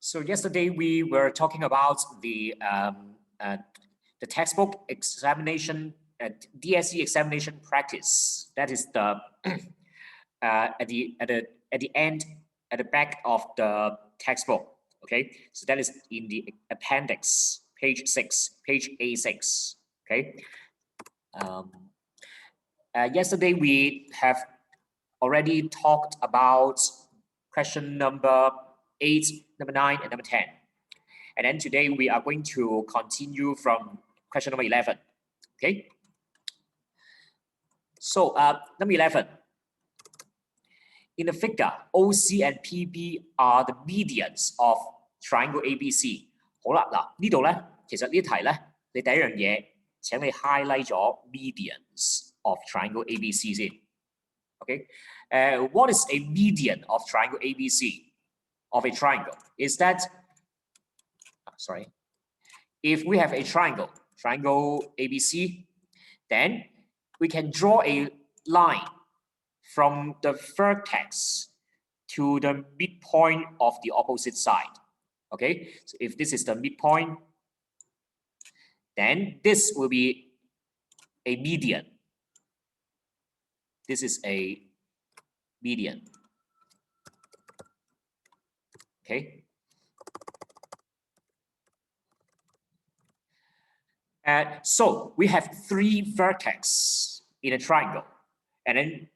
So yesterday we were talking about the textbook examination, DSE examination practice. That is the at the end, at the back of the textbook. Okay, so that is in the appendix, page 6, page A6. Okay. Yesterday we have already talked about question number 8, number 9, and number 10. And then today we are going to continue from question number 11. Okay. So number 11. In the figure, OC and PB are the medians of triangle ABC。好啦，嗱呢度咧，其實呢題咧，你第一樣嘢請你 highlight 咗 medians of triangle ABC 先。Okay. What is a median of triangle ABC of a triangle? Is that sorry? If we have a triangle ABC, then we can draw a line from the vertex to the midpoint of the opposite side. Okay, so if this is the midpoint, then this will be a median. This is a median. Okay. So we have 3 vertices in a triangle, and then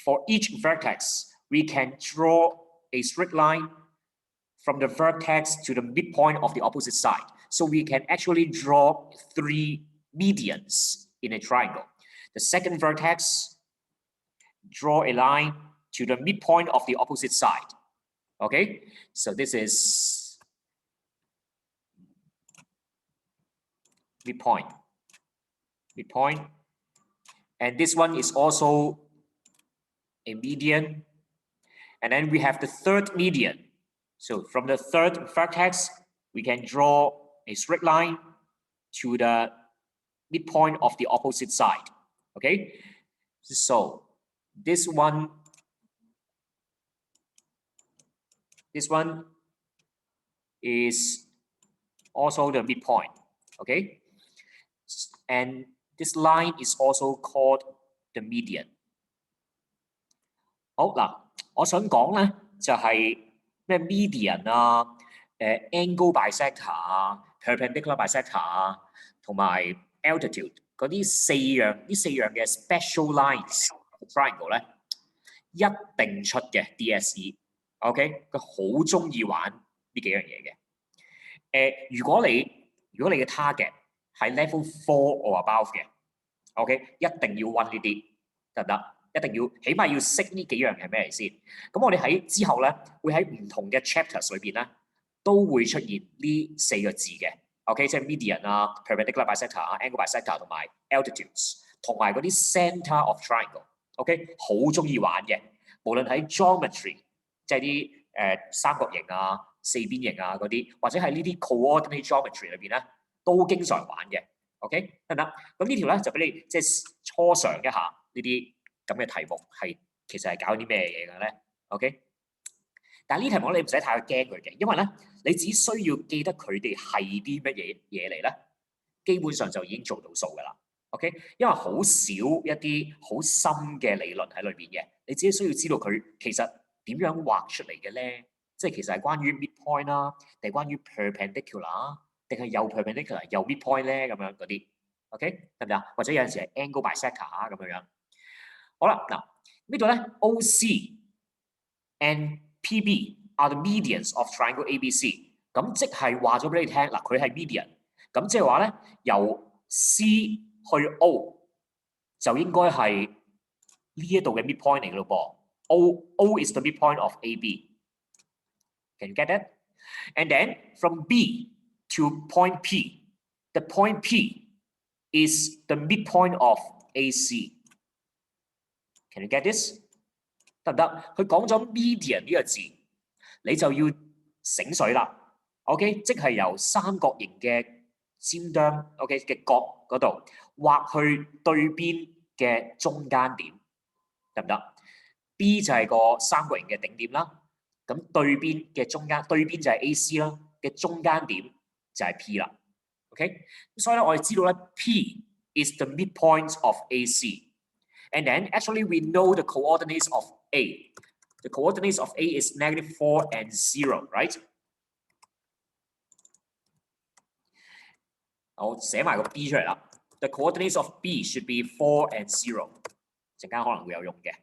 for each vertex, we can draw a straight line from the vertex to the midpoint of the opposite side. So we can actually draw 3 medians in a triangle. The second vertex, draw a line to the midpoint of the opposite side. Okay, so this is midpoint, and this one is also a median. And then we have the third median. So from the third vertex, we can draw a straight line to the midpoint of the opposite side. Okay, so this one is also the midpoint. Okay, and this line is also called the median. 好嗱，我想講咧就係咩 median 啊、angle bisector 啊、perpendicular bisector 啊，同埋 altitude 嗰啲四樣嘅 special lines triangle 咧，一定出嘅 DSE。OK， 佢好中意玩呢幾樣嘢嘅。如果你嘅 target 係 level 4 or above 嘅 ，OK， 一定要温呢啲，得唔得？一定要起碼要識呢幾樣係咩嚟先。咁我哋喺之後咧，會喺唔同嘅 chapters 裏邊咧，都會出現呢4個字嘅。OK， 即係 median 啊、perpendicular bisector 啊、angle bisector 同埋 altitudes， 同埋嗰啲 centre of triangle。OK， 好中意玩嘅，無論喺 geometry， 即係啲三角形啊、四邊形啊嗰啲，或者係呢啲 coordinate geometry 裏邊咧，都經常玩嘅。OK， 得唔得？咁呢條咧就俾你即係初嘗一下呢啲咁嘅題目係其實係搞啲咩嘢嘅咧 ？OK， 但係呢題目你唔使太驚佢嘅，因為咧你只需要記得佢哋係啲乜嘢嚟咧，基本上就已經做到數㗎啦。OK， 因為好少一啲好深嘅理論喺裏邊嘅，你只需要知道佢其實點樣畫出嚟嘅咧，即係其實係關於 midpoint 啦，定係關於 perpendicular， 定係又 perpendicular 又 midpoint 咧咁樣嗰啲。OK， 得唔得？或者有陣時係 angle bisector 啊咁樣。好啦，嗱呢度咧 OC and PB are the medians of triangle ABC。咁即係話咗俾你聽，嗱佢係 median， 咁即係話咧由 C 去 O 就應該係呢一度嘅 midpoint 嚟嘅咯噃。O is the midpoint of AB。Can you get that? And then from B to point P, the point P is the midpoint of AC。Can you get this? 得唔得？佢講咗 median 呢個字，你就要醒水啦。OK， 即係由三角形嘅尖端 OK 嘅角嗰度畫去對邊嘅中間點，得唔得？B 就係個三角形嘅頂點啦咁對邊嘅中間，對邊就係 AC 啦，嘅中間點就係 P 啦。OK， 所以咧我哋知道咧 P is the midpoint of AC。And then actually we know the coordinates of A. The coordinates of A is -4 and 0, right? 我寫埋個 B 出嚟啦。The coordinates of B should be 4 and 0。陣間可能會有用嘅。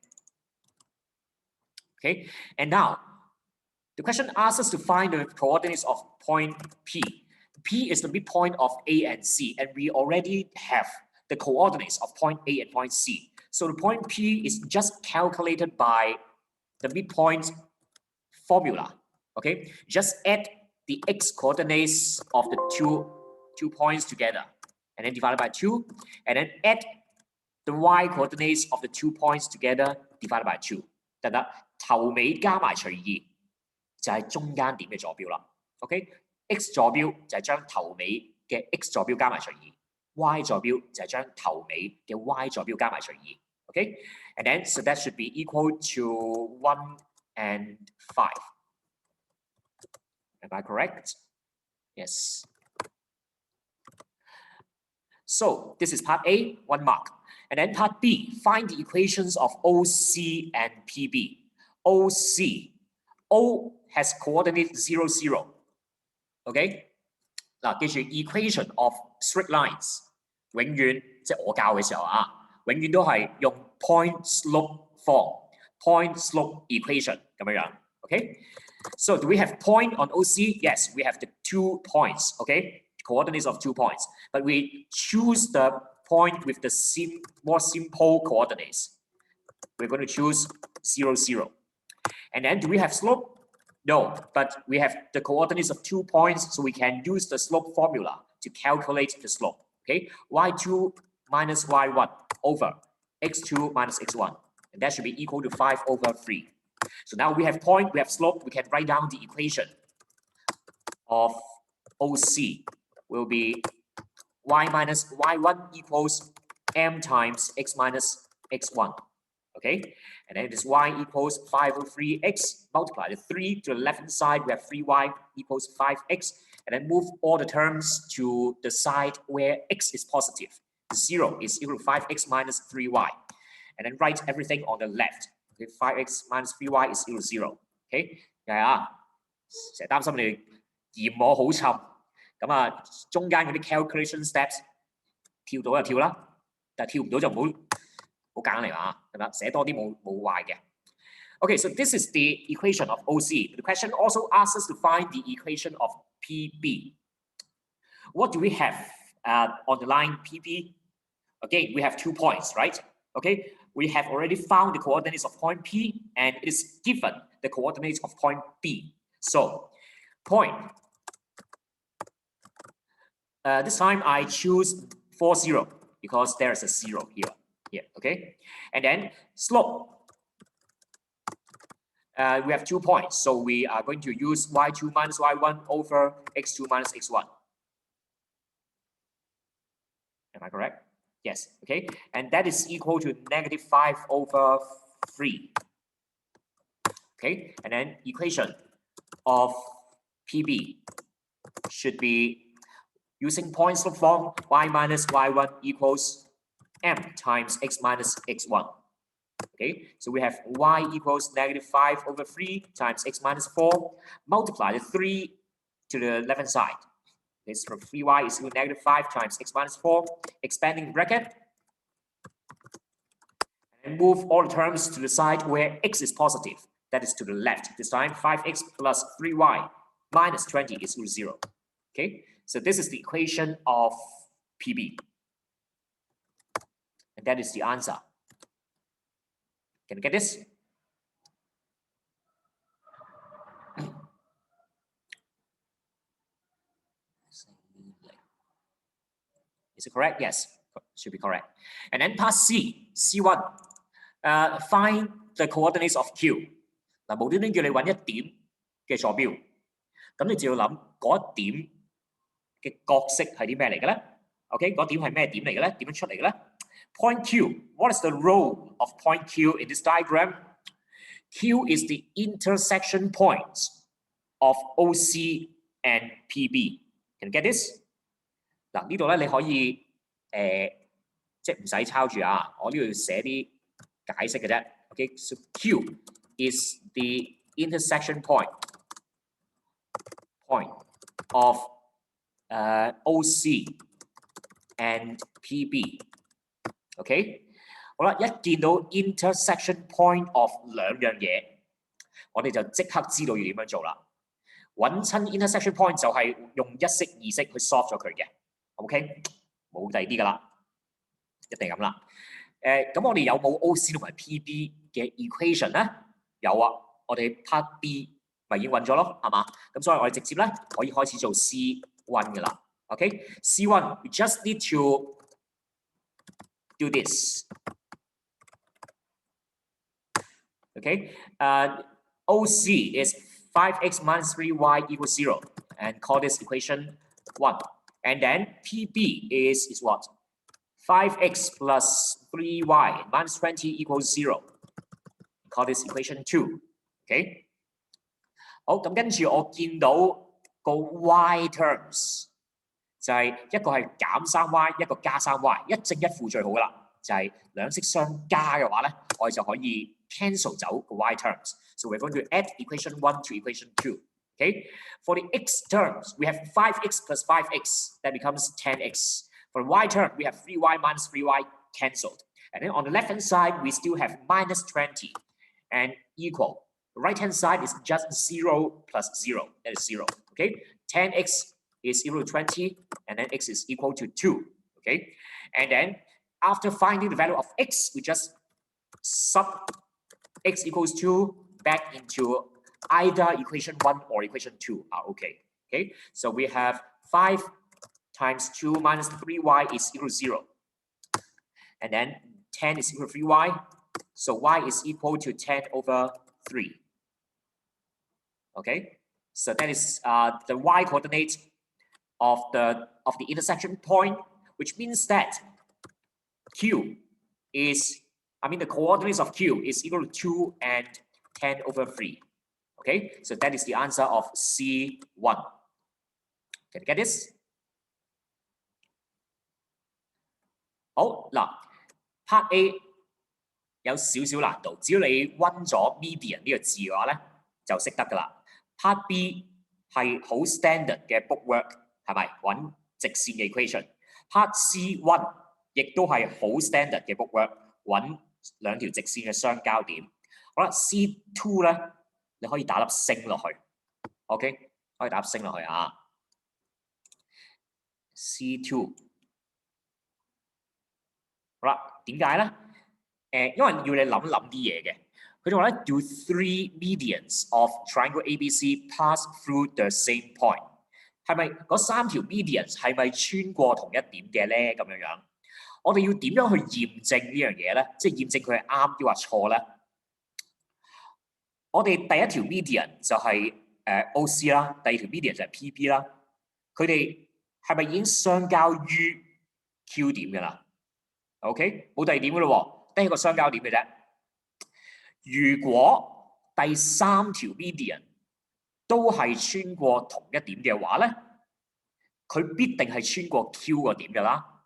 Okay, and now the question asks us to find the coordinates of point P. P is the midpoint of A and C, and we already have the coordinates of point A and point C. So the point P is just calculated by the midpoint formula. Okay, just add the x coordinates of the two points together, and then divided by 2, and then add the y coordinates of the 2 points together divided by 2， 得唔得？頭尾加埋除2，就係中間點嘅坐標啦。OK，x 坐標就係將頭尾嘅 x 坐標加埋除2，y 坐標就係將頭尾嘅 y 坐標加埋除2。OK，and then so that should be equal to 1 and 5. Am I correct? Yes. So this is part A, 1 mark. And then part B, find the equations of OC and PB. OC, O has coordinate 0, 0. OK? 嗱，記住 equation of straight lines 永遠即係我教嘅時候啊，永遠都係用 point slope form, point slope equation 咁樣樣。OK? So do we have point on OC? Yes, we have the 2 points. OK? Coordinates of 2 points, but we choose the point with the more simple coordinates. We're going to choose 0, 0. And then do we have slope? No, but we have the coordinates of 2 points, so we can use the slope formula to calculate the slope. Okay, y2 minus y1 over x2 minus x1, and that should be equal to 5 over 3. So now we have point, we have slope, we can write down the equation of OC will be y minus y1 equals m times x minus x1. Okay, and then this y equals 5 over 3x, multiply the 3 to the left-hand side, we have 3y equals 5x, and then move all the terms to the side where x is positive. 0 is equal to 5x minus 3y, and then write everything on the left. Okay, 5x minus 3y is equal to 0. Okay, 又係啊，成日擔心你嫌我好沉，咁啊中間嗰啲 calculation steps 跳到就跳啦，但係跳唔到就唔好。好簡單嚟話，係咪？寫多啲冇壞嘅。Okay, so this is the equation of OC. The question also asks us to find the equation of PB. What do we have on the line PB? Again, we have 2 points, right? Okay, we have already found the coordinates of point P, and it is given the coordinates of point B. So, point. This time I choose 4, 0 because there is a 0 here. Here, okay, and then slope. We have 2 points, so we are going to use y2 minus y1 over x2 minus x1. Am I correct? Yes. Okay, and that is equal to -5 over 3. Okay, and then equation of PB should be using point slope form. Y minus y1 equals m times x minus x1. Okay, so we have y equals -5 over 3 times x minus 4. Multiply the 3 to the left-hand side. This from 3y is equal to -5 times x minus 4. Expanding bracket. And move all the terms to the side where x is positive. That is to the left. This time 5x plus 3y minus 20 is equal to 0. Okay, so this is the equation of PB. And that is the answer. Can you get this? Is it correct? Yes, should be correct. And then part C, C1. Find the coordinates of Q. 嗱，無端端叫你揾一點嘅坐標，咁你就要諗嗰一點嘅角色係啲咩嚟嘅咧 ？OK， 嗰點係咩點嚟嘅咧？點樣出嚟嘅咧？Point Q. What is the role of point Q in this diagram? Q is the intersection point of OC and PB. Can you get this？ 嗱，呢度咧你可以即係唔使抄住啊，我呢度要寫啲解釋嘅啫。Okay, so Q is the intersection point of OC and PB. OK， 好啦，一見到 intersection point of 兩樣嘢，我哋就即刻知道要點樣做啦。揾親 intersection point 就係用一式二式去 solve 咗佢嘅。OK， 冇第二啲㗎啦，一定咁啦。咁我哋有冇 OC 同埋 PB 嘅 equation 咧？有啊，我哋 part B 咪已經揾咗咯，係嘛？咁所以我哋直接咧可以開始做 C1 㗎啦。OK，C1 we just need to do this. Okay, OC is 5x minus 3y equals 0, and call this equation 1. And then PB is what? 5x plus 3y minus 20 equals 0. Call this equation 2. Okay. 好，咁跟住我見到個 y terms 就係一個係減 3y， 一個加 3y， 一正一負最好㗎啦。就係兩式相加嘅話咧，我哋就可以 cancel 走個 y terms. So we're going to add equation 1 to equation 2. Okay. For the x terms, we have 5x plus 5x. That becomes 10x. For the y term, we have 3y minus 3y cancelled. And then on the left-hand side, we still have minus 20 and equal. The right-hand side is just 0 plus 0. That is 0. Okay. 10x is equal to 20, and then x is equal to 2. Okay. And then after finding the value of x, we just sub x equals 2 back into either equation 1 or equation 2 are okay. Okay. So we have 5 times 2 minus 3y is equal to 0. And then 10 is equal to 3y. So y is equal to 10 over 3. Okay. So that is the y coordinate of the intersection point, which means that Q is, the coordinates of Q is equal to 2 and 10 over 3. Okay, so that is the answer of C1. Can you get this? 好嗱 ，Part A 有少少難度，只要你温咗 median 呢個字嘅話咧，就識得㗎啦。Part B 係好 standard 嘅 bookwork， 係咪？揾直線嘅 equation。Part C1 亦都係好 standard 嘅 bookwork， 揾兩條直線嘅相交點。好啦 ，C2 咧，你可以打粒星落去 ，OK， 可以打粒星落去啊。C2， 好啦，點解咧？因為要你諗啲嘢嘅。佢哋話咧 ，do 3 medians of triangle ABC pass through the same point？ 係咪嗰3條 medians 係咪穿過同一點嘅咧？咁樣樣，我哋要點樣去驗證呢樣嘢咧？即係驗證佢係啱抑或錯咧？我哋第一條 median 就係OC 啦，第二條 median 就係 PB 啦。佢哋係咪已經相交於 Q 點嘅啦 ？OK， 冇第二點嘅咯喎，得一個相交點嘅啫。如果第三條 median 都係穿過同一點嘅話咧，佢必定係穿過 Q 個點㗎啦，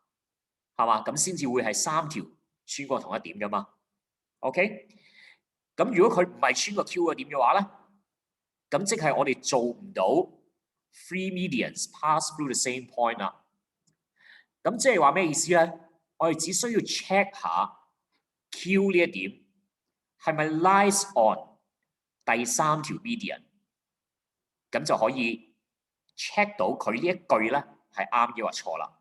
係嘛？咁先至會係3條穿過同一點㗎嘛。OK， 咁如果佢唔係穿過 Q 個點嘅話咧，咁即係我哋做唔到 three medians pass through the same point 啦。咁即係話咩意思咧？我哋只需要 check 下 Q 呢一點。係咪 lies on 第3條 median？ 咁就可以 check 到佢呢一句咧係啱抑或錯啦。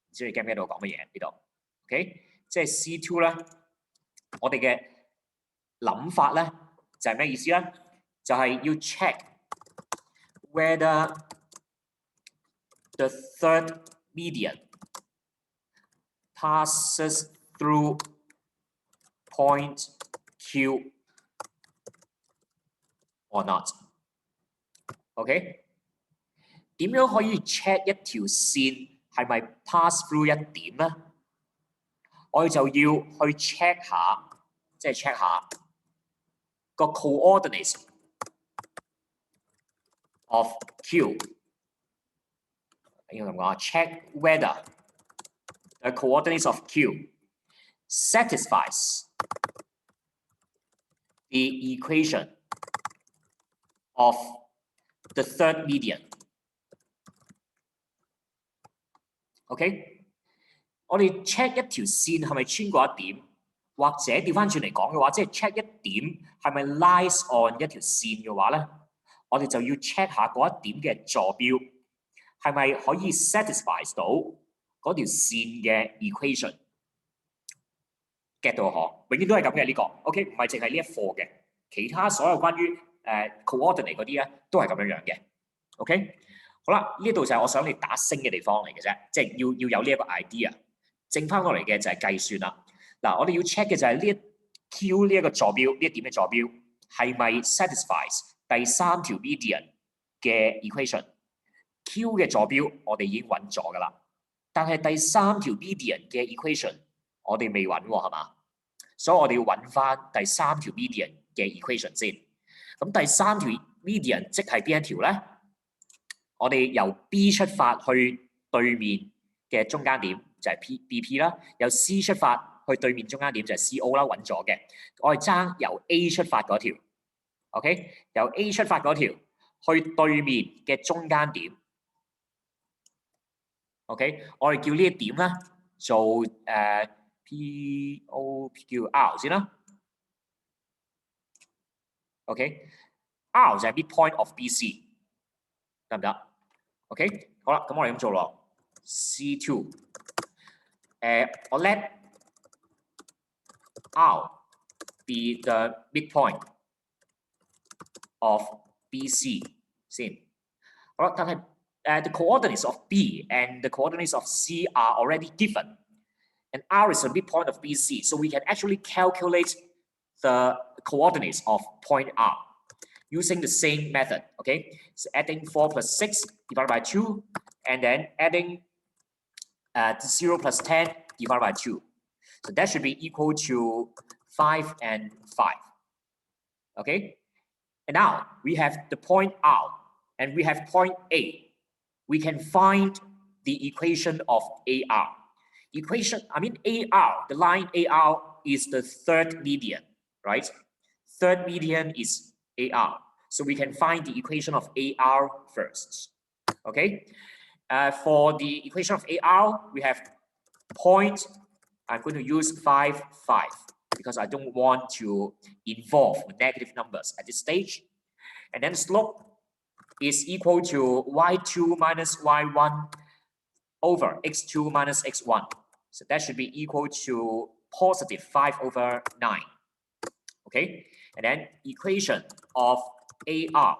唔知你 get 唔 get 到我講乜嘢呢度 ？OK， 即係 C2 咧，我哋嘅諗法咧就係咩意思咧？就係要 check whether the third median passes through point Q or not？ OK？ 點樣可以 check 一條線係咪 pass through 一點咧？我哋就要去 check 下，即係 check 下個 coordinates of Q 應該咁講 check whether the coordinates of Q satisfies the equation of the third median. OK， 我哋 check 一條線係咪穿過一點，或者調翻轉嚟講嘅話，即係 check 一點係咪 lies on 一條線嘅話咧，我哋就要 check 下嗰一點嘅坐標係咪可以 satisfy 到嗰條線嘅 equation。get 到可，永遠都係咁嘅呢個。OK， 唔係淨係呢一課嘅，其他所有關於coordinate 嗰啲咧都係咁樣樣嘅。OK。好啦，呢度就係我想你打星嘅地方嚟嘅啫，即係要有呢一個 idea。剩翻落嚟嘅就係計算啦。嗱，我哋要 check 嘅就係呢一 Q 呢一個坐標，呢一點嘅坐標係咪 satisfies 第三條 median 嘅 equation？Q 嘅坐標我哋已經揾咗㗎啦，但係第三條 median 嘅 equation 我哋未揾喎，係嘛？所以我哋要揾翻第三條 median 嘅 equation 先。咁第三條 median 即係邊一條咧？我哋由 B 出發去對面嘅中間點就係 BP 啦，由 C 出發去對面中間點就係 CO 啦，揾咗嘅。我哋爭由 A 出發嗰條 ，OK， 由 A 出發嗰條去對面嘅中間點 ，OK， 我哋叫呢一點咧做POQ 先啦 ，OK，R 就係 midpoint of BC。得唔得 ？OK， 好啦，咁我哋咁做咯。C2， 我 let R be the midpoint of BC 先。好啦，但係the coordinates of B and the coordinates of C are already given, and R is the midpoint of BC, so we can actually calculate the coordinates of point R.Using the same method, okay? So adding 4 plus 6 divided by 2, and then adding 0 plus 10 divided by 2. So that should be equal to 5 and 5, okay? And now we have the point R, and we have point A. We can find the equation of AR. AR, the line AR is the third median, right? Third median is AR. So we can find the equation of AR first. Okay. For the equation of AR, we have point. I'm going to use 5, 5 because I don't want to involve negative numbers at this stage. And then slope is equal to y2 minus y1 over x2 minus x1. So that should be equal to positive 5 over 9. Okay. And then equation of AR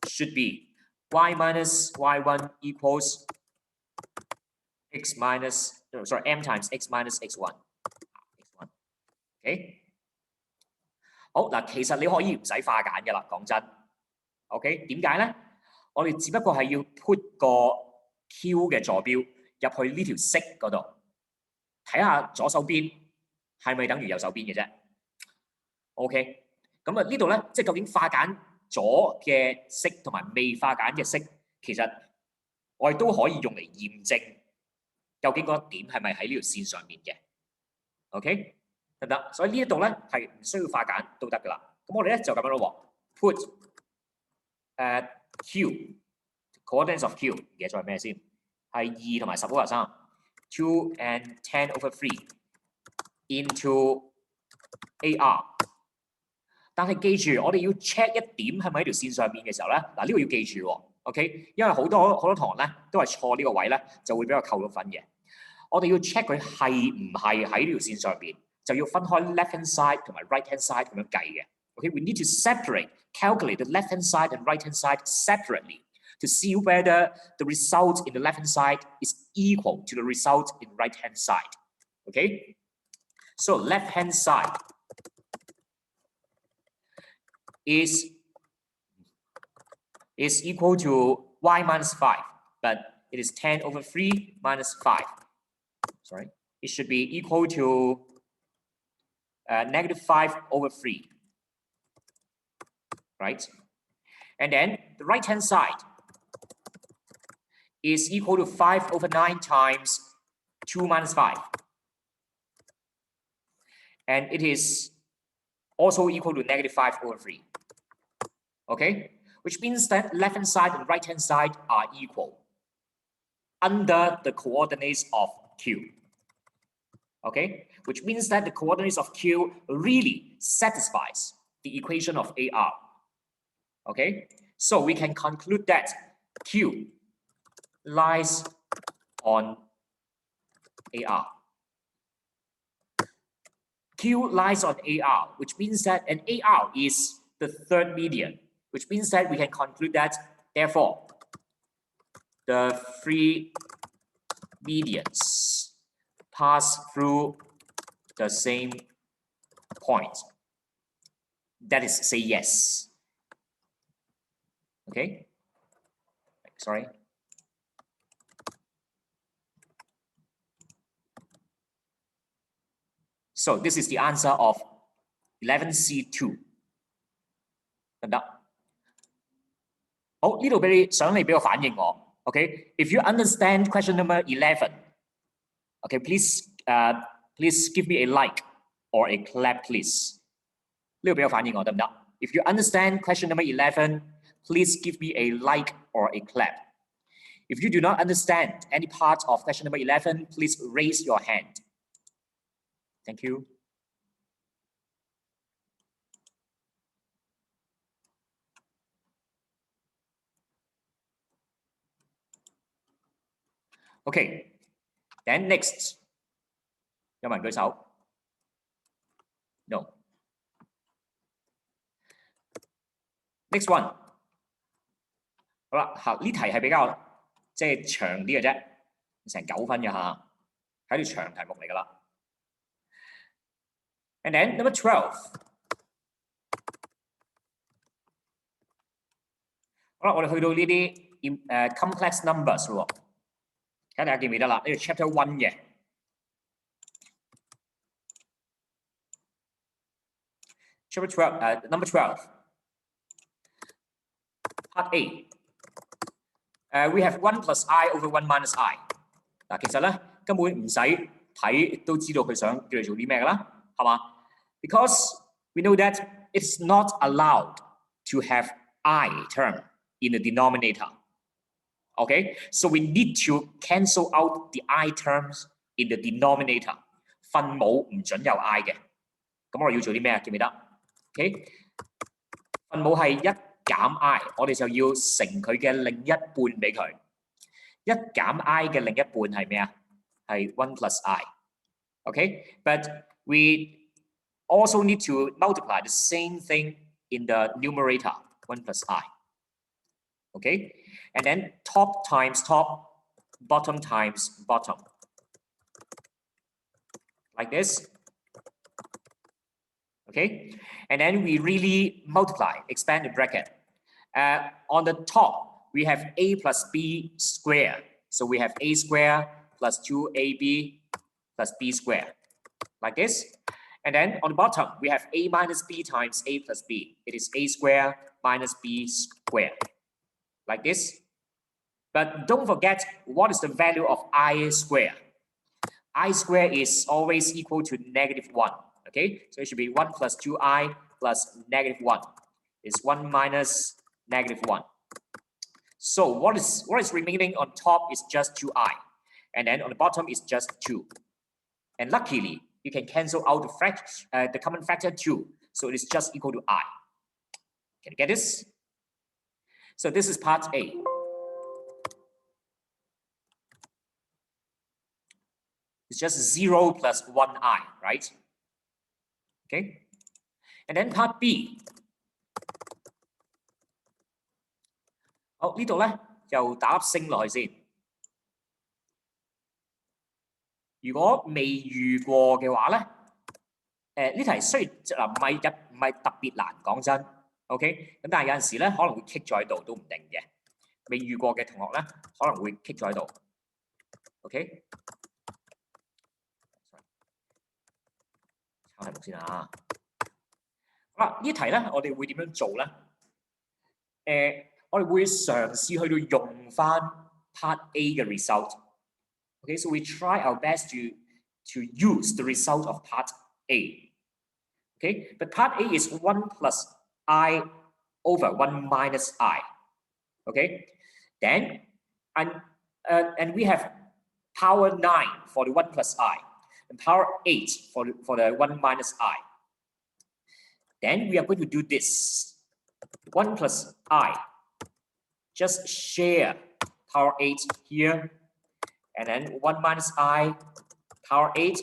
should be y minus y1 equals x minus, m times x minus x1. OK， 好嗱，其實你可以唔使化簡嘅啦，講真。OK， 點解咧？我哋只不過係要 put 個 Q 嘅坐標入去呢條式嗰度，睇下左手邊係咪等於右手邊嘅啫。OK。咁啊，呢度咧，即係究竟化簡咗嘅式同埋未化簡嘅式，其實我哋都可以用嚟驗證究竟嗰一點係咪喺呢條線上面嘅。OK， 得唔得？所以呢一度咧係唔需要化簡都得噶啦。咁我哋咧就咁樣咯喎 ，put Q coordinates of Q 唔記得咗係咩先？係2同埋10 over 3 2 and 10 over 3 into AR。但係記住，我哋要 check 一點係咪喺條線上面嘅時候咧，嗱呢個要記住喎 ，OK？ 因為好多同學咧都係錯呢個位咧，就會俾我扣到分嘅。我哋要 check 佢係唔係喺呢條線上邊，就要分開 left hand side 同埋 right hand side 咁樣計嘅。OK，we need to calculate the left hand side and right hand side separately to see whether the result in the left hand side is equal to the result in right hand side. Okay? So left hand side is equal to y minus 5, but it is 10 over 3 minus 5. Sorry, it should be equal to negative 5 over 3. right? And then the right-hand side is equal to 5/9 times 2 minus 5. And it is also equal to -5/3. Okay? Which means that left-hand side and right-hand side are equal under the coordinates of Q. Okay? Which means that the coordinates of Q really satisfies the equation of AR. Okay? So we can conclude that Q lies on AR. Q lies on AR, which means that an AR is the third median, which means that we can conclude that, therefore, the three medians pass through the same point. That is, say yes. Okay? Sorry. So this is the answer of 11C2. 得唔得？好，呢度俾你想你俾個反應我。Okay, if you understand question number 11, okay, please give me a like or a clap, please. 呢度俾個反應我得唔得？ If you understand question number 11, please give me a like or a clap. If you do not understand any part of question number 11, please raise your hand. Thank you. Okay, then next. 有冇人舉手 ？No. Next one. 好啦，呢題係比較即係長啲嘅啫，成9分嘅嚇，係條長題目嚟㗎啦。And then number 12. 好啦，我哋去到呢啲complex numbers 咯，睇大家記唔記得啦？呢個 chapter 1嘅。Chapter 12, number 12. Part A. We have 1 plus I over 1 minus I. 嗱，其實咧根本唔使睇都知道佢想叫你做啲咩㗎啦，係嘛 ？Because we know that it's not allowed to have I term in the denominator. Okay, so we need to cancel out the I terms in the denominator. 分母唔準有 I 嘅，咁我哋要做啲咩啊？記唔記得 ？OK， 分母係1減 I， 我哋就要乘佢嘅另一半俾佢。1減 I 嘅另一半係咩啊？係1 plus I。Okay, but we also need to multiply the same thing in the numerator, 1 plus I. Okay, and then top times top, bottom times bottom. Like this. Okay, and then we really multiply, expand the bracket. On the top, we have a plus b squared. So we have a squared plus 2ab plus b squared. Like this. And then on the bottom, we have a minus b times a plus b. It is a squared minus b squared. Like this. But don't forget, what is the value of I squared? I squared is always equal to -1. Okay, so it should be 1 plus 2i plus -1. It's 1 minus -1. So what is remaining on top is just 2i. And then on the bottom is just 2. And luckily, you can cancel out the common factor 2. So it is just equal to I. Can you get this? So this is part A. It's just 0 plus 1i, right? Okay. And then part B. 好，呢度咧就打粒星落去先。如果未遇過嘅話咧，呢題雖然唔係特別難，講真 ，OK， 咁但係有陣時咧可能會棘咗喺度都唔定嘅。未遇過嘅同學咧可能會棘咗喺度 ，OK。抄題目先啊。好啦，呢題咧我哋會點樣做咧？我哋會嘗試去到用翻 Part A 嘅 result。Okay, so we try our best to use the result of Part A. Okay, but Part A is 1 plus I over 1 minus I. Okay, then and we have power 9 for the 1 plus I and power 8 for the 1 minus I. Then we are going to do this. 1 plus I. Just share power 8 here. And then 1 minus I power 8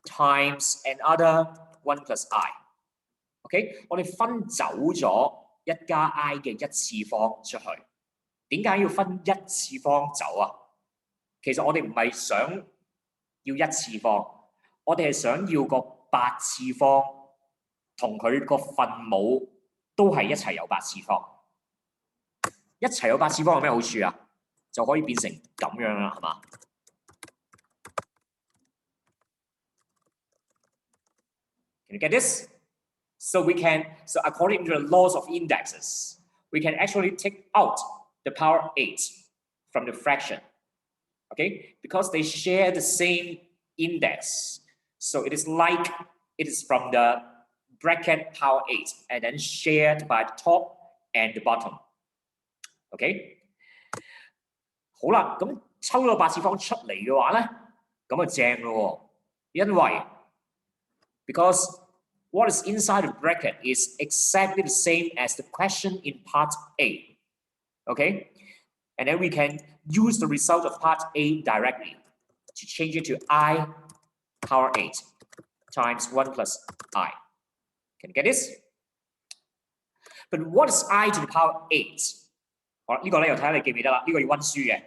times another 1 plus I. OK， 我哋分走咗1加 I 嘅一次方出去。點解要分一次方走啊？其實我哋唔係想要一次方，我哋係想要個8次方同佢個分母都係一齊有8次方。一齊有8次方有咩好處啊？就可以變成咁樣啦，係嘛？ Can you get this? So according to the laws of indexes, we can actually take out the power 8 from the fraction. Okay, because they share the same index. So it is like it is from the bracket power 8 and then shared by the top and the bottom. OK， 好啦，咁抽到8次方出嚟嘅話咧，咁啊正咯，因為 because what is inside the bracket is exactly the same as the question in part A. Okay, and then we can use the result of part A directly to change it to I power 8 times 1 plus I. Can you get this? But what is I to the power 8? 好啦，呢個咧又睇下你記唔記得啦？呢個要溫書嘅。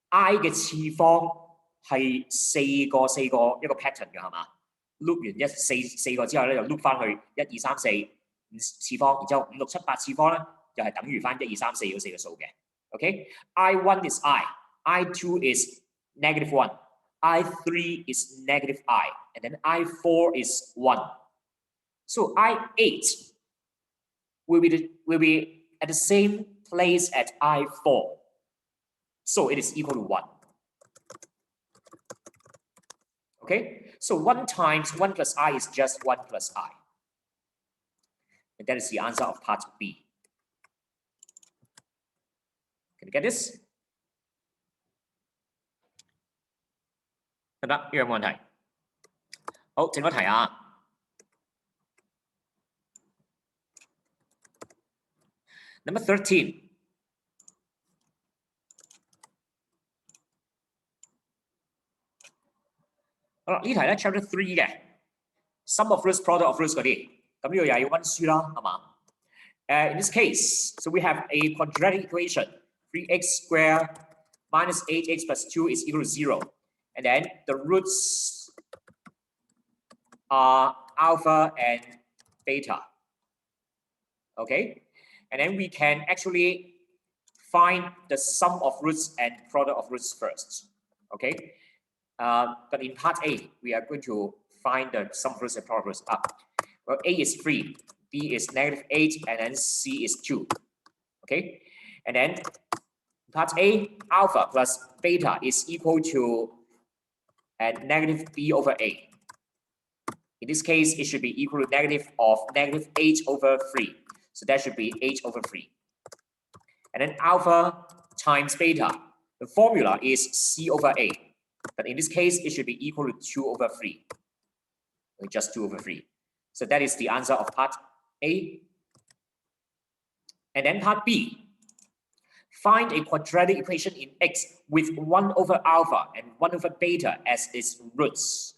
I 嘅次方係4個一個 pattern 嘅係嘛 ？loop 完四個之後咧，就 loop 翻去1、2、3、4 5次方，然之後5、6、7、8次方咧，又係等於翻1、2、3、4嗰4個數嘅。OK，I1 is I2 is -1, I3 is -I, and then I4 is 1. So I8 will be at the same place at I4. So it is equal to 1. Okay, so 1 times 1 plus I is just 1 plus I. And that is the answer of part B. Can you get this? 得唔得？呢個有冇問題？好，整多題啊。Number 13. 好啦，呢題咧 Chapter 3嘅 Sum of roots, product of roots 嗰啲，咁呢個又係要溫書啦，係嘛？In this case, so we have a quadratic equation: 3x squared minus 8x plus 2 is equal to 0, and then the roots are alpha and beta. Okay, and then we can actually find the sum of roots and product of roots first. Okay. But in part A, we are going to find the sum of roots and product of roots up. Well, A is 3, B is -8, and then C is 2. Okay, and then part A, alpha plus beta is equal to negative B over A. In this case, it should be equal to negative of -8 over 3. So that should be 8 over 3. And then alpha times beta, the formula is C over A. But in this case, it should be equal to 2 over 3. Or just 2 over 3. So that is the answer of part A. And then part B. Find a quadratic equation in X with 1 over alpha and 1 over beta as its roots.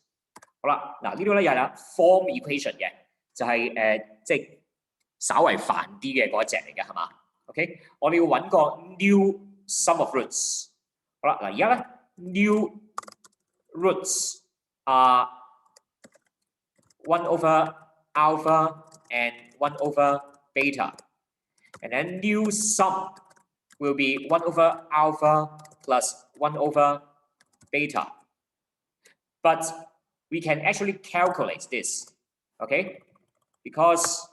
好啦，嗱呢度咧又係 form equation 嘅，就係即係稍為煩啲嘅嗰一隻嚟嘅，係嘛 ？OK， 我哋要揾個 new sum of roots。好啦，嗱而家咧 new roots are 1 over alpha and 1 over beta. And then new sum will be 1 over alpha plus 1 over beta. But we can actually calculate this, okay? Because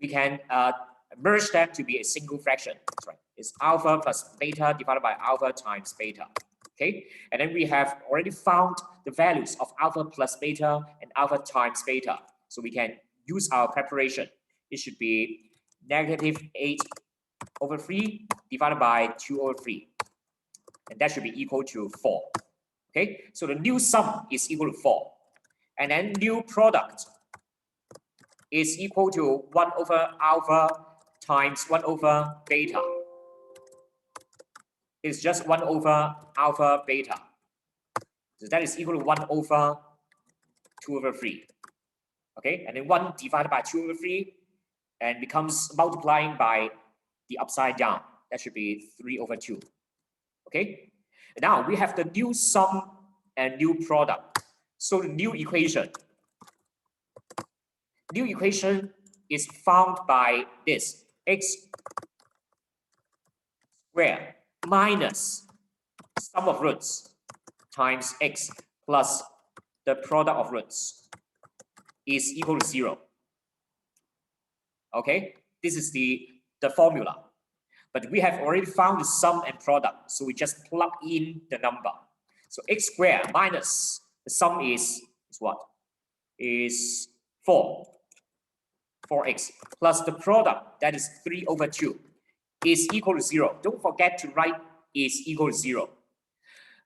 we can merge them to be a single fraction. That's right. It's alpha plus beta divided by alpha times beta. Okay, and then we have already found the values of alpha plus beta and alpha times beta. So we can use our preparation. It should be -8/3 divided by 2/3. And that should be equal to 4. Okay, so the new sum is equal to 4. And then new product is equal to 1/alpha times 1/beta. It's just 1/alpha beta. So that is equal to 1/2/3. Okay, and then 1 divided by 2/3 and becomes multiplying by the upside down. That should be 3/2. Okay, and now we have the new sum and new product. So the new equation is found by this x squared minus sum of roots times x plus the product of roots is equal to 0. Okay, this is the formula. But we have already found the sum and product, so we just plug in the number. So x squared minus the sum is what? Is 4x plus the product, that is 3/2, is equal to 0. Don't forget to write is equal to 0.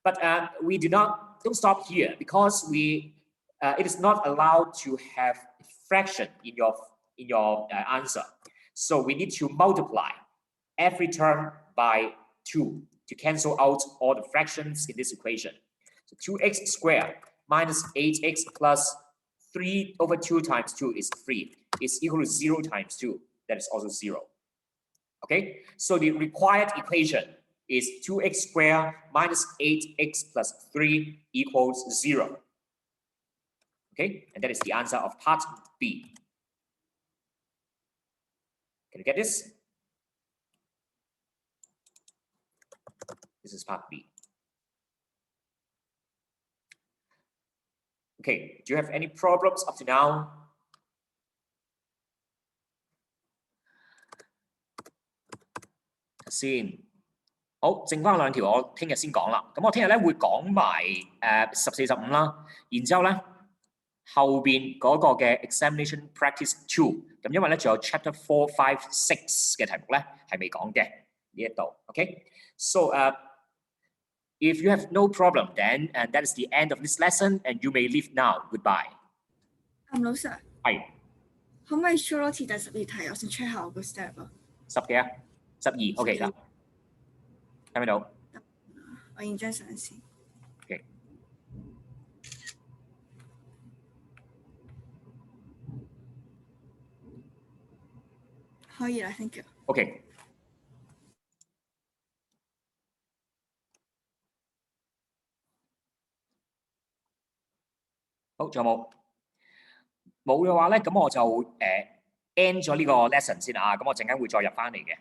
But we don't stop here, because it is not allowed to have a fraction in your answer. So we need to multiply every term by 2 to cancel out all the fractions in this equation. So 2x squared minus 8x plus 3/2 times 2 is 3 is equal to 0 times 2. That is also 0. Okay, so the required equation is 2x squared minus 8x plus 3 equals 0. Okay, and that is the answer of part B. Can you get this? This is part B. Okay, do you have any problems up to now? 先，好，剩翻兩條我聽日先講啦。咁我聽日咧會講埋14、15啦，然之後咧後邊嗰個嘅 examination practice 2，咁因為咧仲有 chapter 4、5、6嘅題目咧係未講嘅呢一度。OK， so if you have no problem, then that is the end of this lesson, and you may leave now. Goodbye. 老師係可唔可以 show 多次第12題？我想 check 下我個 step 啊。10幾啊？12 OK 啦。睇唔睇到？我影張相先。OK。可以啦 ，thank you。OK。好，仲有冇？冇嘅話咧，咁我就end 咗呢個 lesson 先啊。咁我陣間會再入翻嚟嘅。